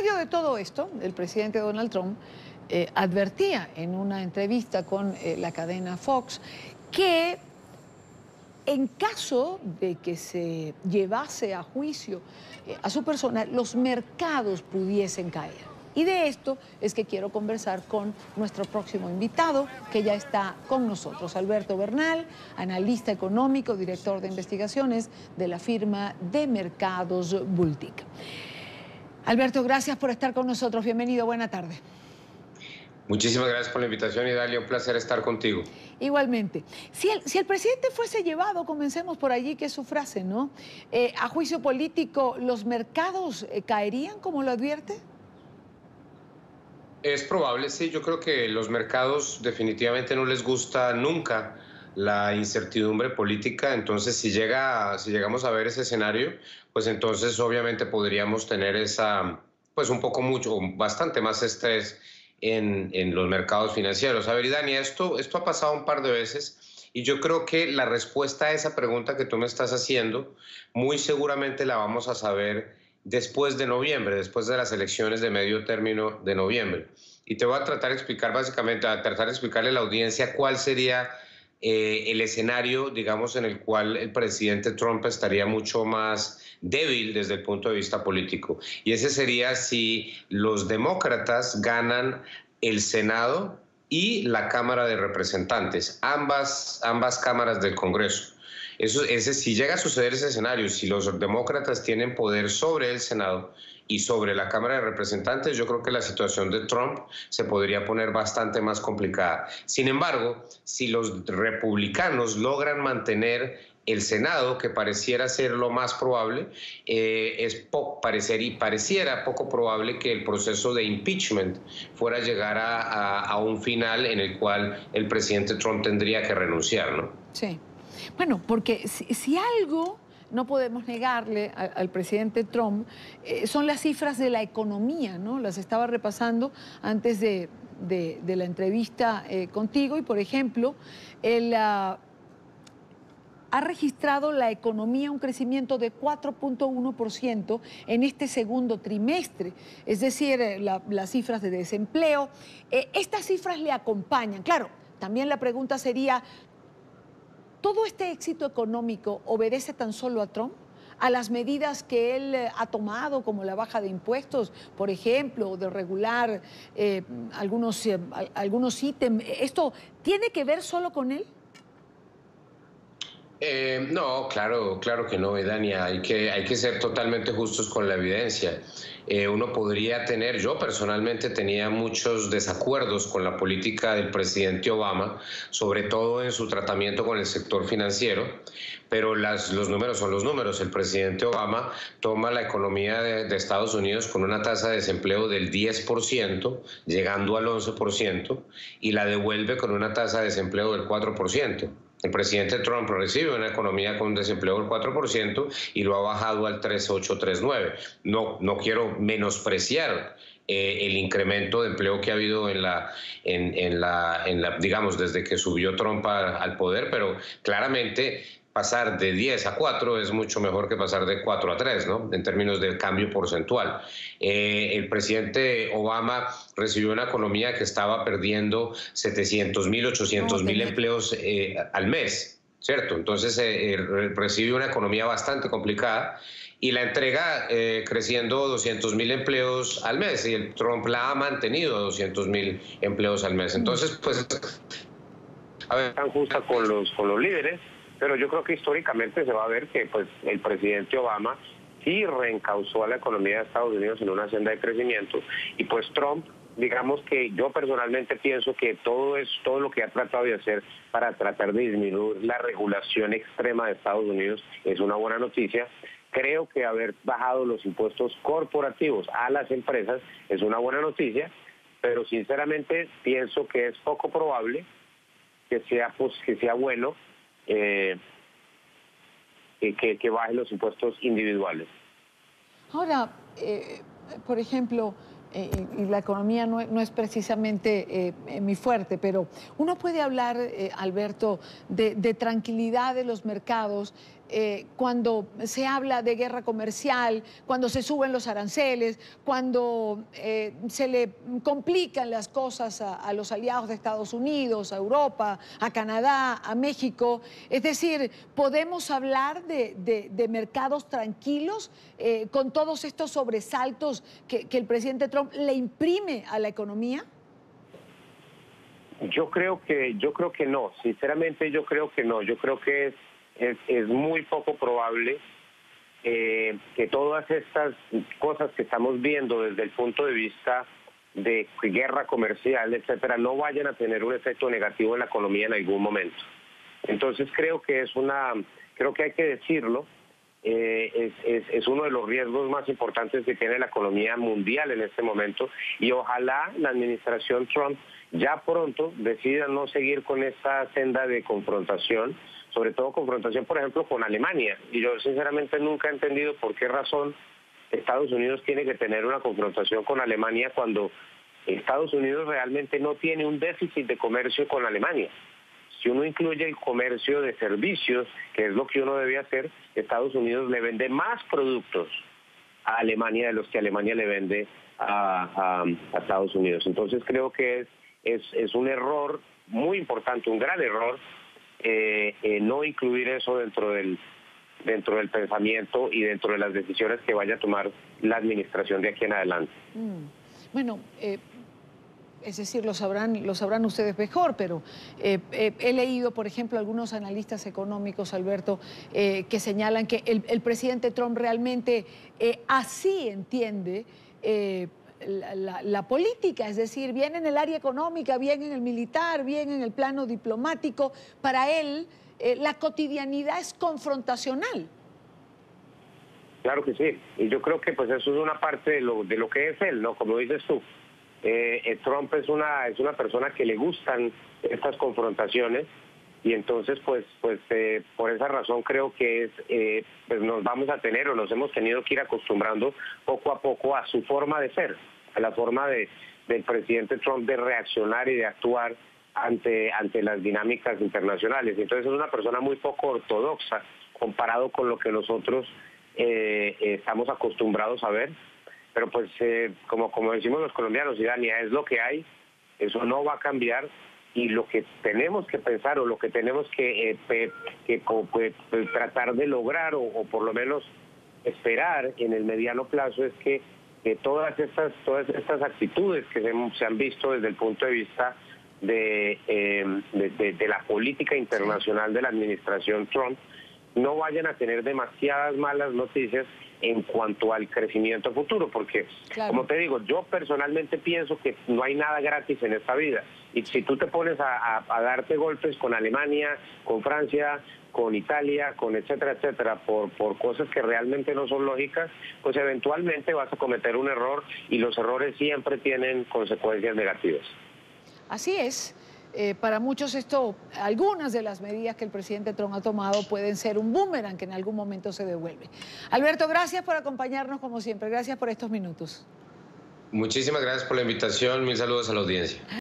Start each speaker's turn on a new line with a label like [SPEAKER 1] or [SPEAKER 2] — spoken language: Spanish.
[SPEAKER 1] medio de todo esto, el presidente Donald Trump advertía en una entrevista con la cadena Fox que en caso de que se llevase a juicio a su persona, los mercados pudiesen caer. Y de esto es que quiero conversar con nuestro próximo invitado, que ya está con nosotros, Alberto Bernal, analista económico, director de investigaciones de la firma de mercados Bultic. Alberto, gracias por estar con nosotros. Bienvenido, buena tarde.
[SPEAKER 2] Muchísimas gracias por la invitación, Idalia. Un placer estar contigo.
[SPEAKER 1] Igualmente. Si el presidente fuese llevado, comencemos por allí, que es su frase, ¿no? A juicio político, ¿los mercados caerían, como lo advierte?
[SPEAKER 2] Es probable, sí. Yo creo que los mercados definitivamente no les gusta nunca la incertidumbre política. Entonces, si llegamos a ver ese escenario, pues entonces obviamente podríamos tener pues un poco mucho, bastante más estrés en los mercados financieros. A ver, Dani, esto ha pasado un par de veces y yo creo que la respuesta a esa pregunta que tú me estás haciendo, muy seguramente la vamos a saber después de noviembre, después de las elecciones de medio término de noviembre. Y te voy a tratar de explicar básicamente, a tratar de explicarle a la audiencia cuál sería el escenario, digamos, en el cual el presidente Trump estaría mucho más débil desde el punto de vista político. Y ese sería si los demócratas ganan el Senado y la Cámara de Representantes, ambas cámaras del Congreso. Si llega a suceder ese escenario, si los demócratas tienen poder sobre el Senado y sobre la Cámara de Representantes, yo creo que la situación de Trump se podría poner bastante más complicada. Sin embargo, si los republicanos logran mantener el Senado, que pareciera ser lo más probable, pareciera poco probable que el proceso de impeachment fuera a llegar a un final en el cual el presidente Trump tendría que renunciar, ¿no?
[SPEAKER 1] Sí. Bueno, porque si algo no podemos negarle al presidente Trump, son las cifras de la economía, ¿no? Las estaba repasando antes de la entrevista contigo y, por ejemplo, él ha registrado la economía un crecimiento de 4.1% en este segundo trimestre, es decir, las cifras de desempleo. Estas cifras le acompañan. Claro, también la pregunta sería, ¿todo este éxito económico obedece tan solo a Trump? ¿A las medidas que él ha tomado, como la baja de impuestos, por ejemplo, de regular algunos ítems? ¿Esto tiene que ver solo con él?
[SPEAKER 2] No, claro que no, Dania. Hay que ser totalmente justos con la evidencia. Uno podría tener, yo personalmente tenía muchos desacuerdos con la política del presidente Obama, sobre todo en su tratamiento con el sector financiero, pero los números son los números. El presidente Obama toma la economía de Estados Unidos con una tasa de desempleo del 10%, llegando al 11%, y la devuelve con una tasa de desempleo del 4%. El presidente Trump recibe una economía con un desempleo del 4% y lo ha bajado al 3,8, 3,9. No quiero menospreciar el incremento de empleo que ha habido digamos, desde que subió Trump al poder, pero claramente pasar de 10 a 4 es mucho mejor que pasar de 4 a 3, ¿no? En términos de cambio porcentual. El presidente Obama recibió una economía que estaba perdiendo 700,000, 800,000 empleos al mes, ¿cierto? Entonces recibe una economía bastante complicada y la entrega creciendo 200,000 empleos al mes, y el Trump la ha mantenido a 200,000 empleos al mes. Entonces, pues, a ver, tan justa con los líderes. Pero yo creo que históricamente se va a ver que pues, el presidente Obama sí reencauzó a la economía de Estados Unidos en una senda de crecimiento. Y pues Trump, digamos que yo personalmente pienso que todo lo que ha tratado de hacer para tratar de disminuir la regulación extrema de Estados Unidos es una buena noticia. Creo que haber bajado los impuestos corporativos a las empresas es una buena noticia, pero sinceramente pienso que es poco probable que sea bueno que bajen los impuestos individuales.
[SPEAKER 1] Ahora, por ejemplo, y la economía no es precisamente mi fuerte, pero uno puede hablar, Alberto, de tranquilidad de los mercados cuando se habla de guerra comercial, cuando se suben los aranceles, cuando se le complican las cosas a los aliados de Estados Unidos, a Europa, a Canadá, a México. Es decir, ¿podemos hablar de mercados tranquilos con todos estos sobresaltos que el presidente Trump le imprime a la economía?
[SPEAKER 3] Yo creo que no, sinceramente yo creo que no. Yo creo que es muy poco probable que todas estas cosas que estamos viendo desde el punto de vista de guerra comercial, etcétera, no vayan a tener un efecto negativo en la economía en algún momento. Entonces creo que hay que decirlo, es uno de los riesgos más importantes que tiene la economía mundial en este momento, y ojalá la administración Trump ya pronto decida no seguir con esta senda de confrontación, sobre todo confrontación, por ejemplo, con Alemania. Y yo sinceramente nunca he entendido por qué razón Estados Unidos tiene que tener una confrontación con Alemania cuando Estados Unidos realmente no tiene un déficit de comercio con Alemania. Si uno incluye el comercio de servicios, que es lo que uno debe hacer, Estados Unidos le vende más productos a Alemania de los que Alemania le vende a Estados Unidos. Entonces creo que es un error muy importante, un gran error, no incluir eso dentro del pensamiento y dentro de las decisiones que vaya a tomar la administración de aquí en adelante.
[SPEAKER 1] Bueno, es decir, lo sabrán ustedes mejor, pero he leído, por ejemplo, algunos analistas económicos, Alberto, que señalan que el presidente Trump realmente así entiende la política, es decir, bien en el área económica, bien en el militar, bien en el plano diplomático. Para él, la cotidianidad es confrontacional.
[SPEAKER 3] Claro que sí, y yo creo que pues eso es una parte de lo que es él, ¿no? Como dices tú, Trump es una persona que le gustan estas confrontaciones, y entonces pues por esa razón creo que pues nos vamos a tener, o nos hemos tenido que ir acostumbrando poco a poco a su forma de ser, a la forma del presidente Trump de reaccionar y de actuar ante las dinámicas internacionales. Entonces es una persona muy poco ortodoxa comparado con lo que nosotros estamos acostumbrados a ver. Pero pues como decimos los colombianos, y Dania, es lo que hay, eso no va a cambiar, y lo que tenemos que pensar, o lo que tenemos que tratar de lograr, o por lo menos esperar en el mediano plazo, es que todas estas actitudes que se han visto desde el punto de vista de la política internacional de la administración Trump no vayan a tener demasiadas malas noticias en cuanto al crecimiento futuro, porque, claro, como te digo, yo personalmente pienso que no hay nada gratis en esta vida, y si tú te pones a darte golpes con Alemania, con Francia, con Italia, con etcétera, etcétera, por cosas que realmente no son lógicas, pues eventualmente vas a cometer un error, y los errores siempre tienen consecuencias negativas.
[SPEAKER 1] Así es. Para muchos algunas de las medidas que el presidente Trump ha tomado pueden ser un boomerang que en algún momento se devuelve. Alberto, gracias por acompañarnos como siempre. Gracias por estos minutos.
[SPEAKER 2] Muchísimas gracias por la invitación. Mil saludos a la audiencia.